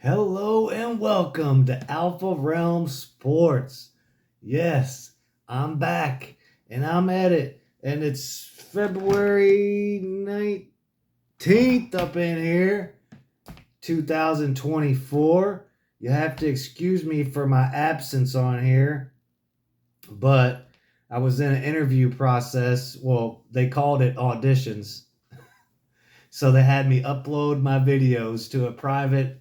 Hello and welcome to Alpha Realm Sports. Yes, I'm back and I'm at it. And it's February 19th up in here, 2024. You have to excuse me for my absence on here, but I was in an interview process. Well, they called it auditions. So they had me upload my videos to a private,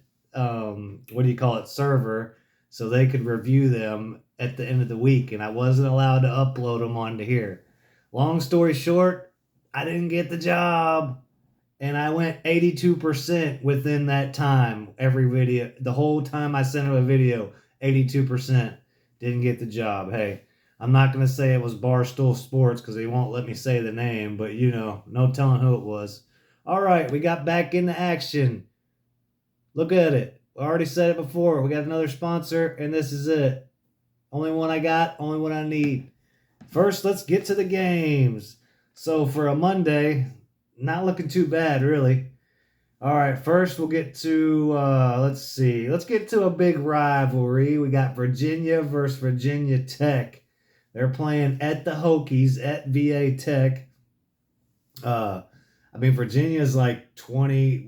server, so they could review them at the end of the week. And I wasn't allowed to upload them onto here. Long story short, I didn't get the job. And I went 82% within that time. Every video, the whole time I sent them a video, 82% didn't get the job. Hey, I'm not going to say it was Barstool Sports because they won't let me say the name, but no telling who it was. All right, we got back into action. Look at it. I already said it before. We got another sponsor, and this is it. Only one I got, only one I need. First, let's get to the games. So for a Monday, not looking too bad, really. All right, first we'll get to, let's see. Let's get to a big rivalry. We got Virginia versus Virginia Tech. They're playing at the Hokies at VA Tech. Virginia's like 20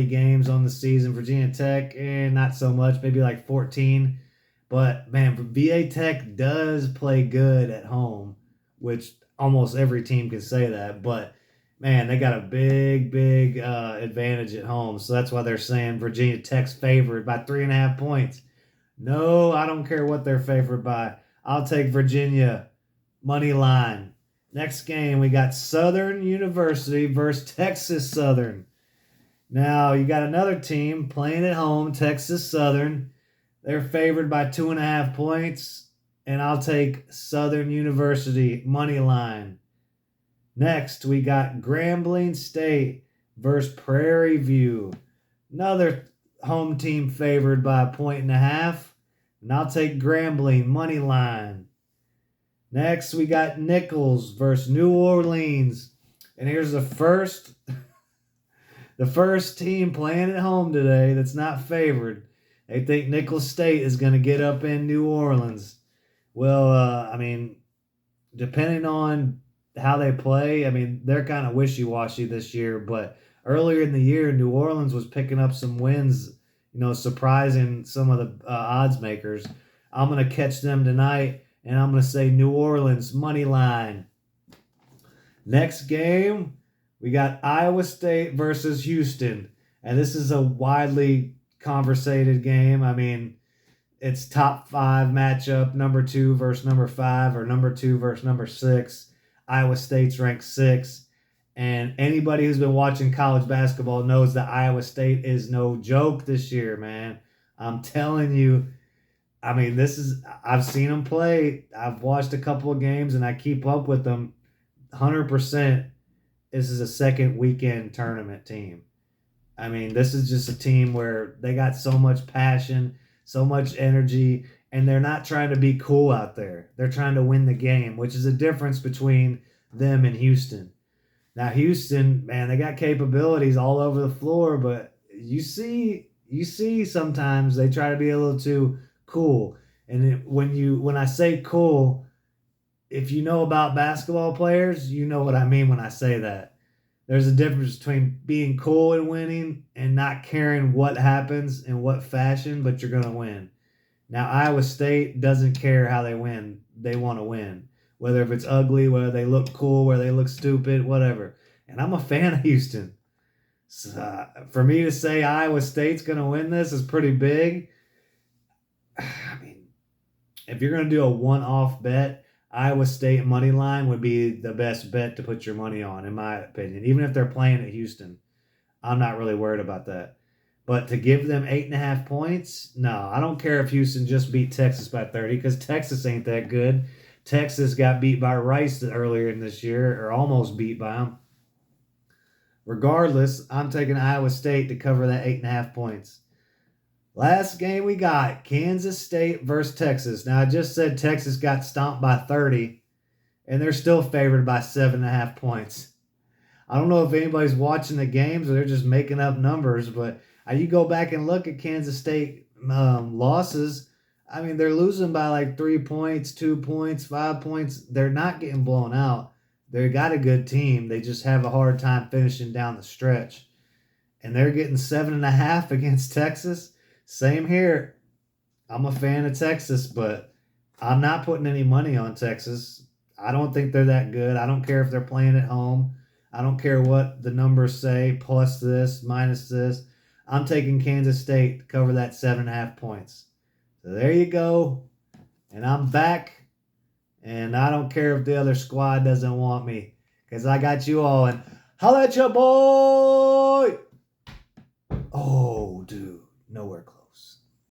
games on the season. Virginia Tech, not so much, maybe like 14. But man, VA Tech does play good at home, which almost every team can say that. But man, they got a big advantage at home. So that's why they're saying Virginia Tech's favored by 3.5 points. No, I don't care what they're favored by. I'll take Virginia money line. Next game, we got Southern University versus Texas Southern. Now, you got another team playing at home, Texas Southern. They're favored by 2.5 points, and I'll take Southern University money line. Next, we got Grambling State versus Prairie View. Another home team favored by 1.5, and I'll take Grambling money line. Next, we got Nichols versus New Orleans. And here's the first team playing at home today that's not favored. They think Nichols State is going to get up in New Orleans. Well, depending on how they play, they're kind of wishy-washy this year. But earlier in the year, New Orleans was picking up some wins, surprising some of the odds makers. I'm going to catch them tonight. And I'm going to say New Orleans money line. Next game, we got Iowa State versus Houston. And this is a widely conversated game. It's top 5 matchup, number 2 versus number 5, or number 2 versus number 6. Iowa State's ranked 6. And anybody who's been watching college basketball knows that Iowa State is no joke this year, man. I'm telling you. I've seen them play. I've watched a couple of games and I keep up with them 100%. This is a second weekend tournament team. This is just a team where they got so much passion, so much energy, and they're not trying to be cool out there. They're trying to win the game, which is a difference between them and Houston. Now, Houston, man, they got capabilities all over the floor, but you see sometimes they try to be a little too cool. And when I say cool, if you know about basketball players, you know what I mean when I say that. There's a difference between being cool and winning and not caring what happens in what fashion, but you're going to win. Now, Iowa State doesn't care how they win. They want to win. Whether if it's ugly, whether they look cool, whether they look stupid, whatever. And I'm a fan of Houston. So, for me to say Iowa State's going to win this is pretty big. If you're going to do a one-off bet, Iowa State money line would be the best bet to put your money on, in my opinion. Even if they're playing at Houston, I'm not really worried about that. But to give them 8.5 points, no. I don't care if Houston just beat Texas by 30 because Texas ain't that good. Texas got beat by Rice earlier in this year, or almost beat by them. Regardless, I'm taking Iowa State to cover that 8.5 points. Last game we got, Kansas State versus Texas. Now, I just said Texas got stomped by 30, and they're still favored by 7.5 points. I don't know if anybody's watching the games or they're just making up numbers, but You go back and look at Kansas State losses. I mean, they're losing by like 3 points, 2 points, 5 points. They're not getting blown out. They got a good team. They just have a hard time finishing down the stretch. And they're getting 7.5 against Texas. Same here. I'm a fan of Texas, but I'm not putting any money on Texas. I don't think they're that good. I don't care if they're playing at home. I don't care what the numbers say, plus this, minus this. I'm taking Kansas State to cover that 7.5 points. So there you go. And I'm back. And I don't care if the other squad doesn't want me. Because I got you all. And holla at ya, boy! Oh, dude. Nowhere close.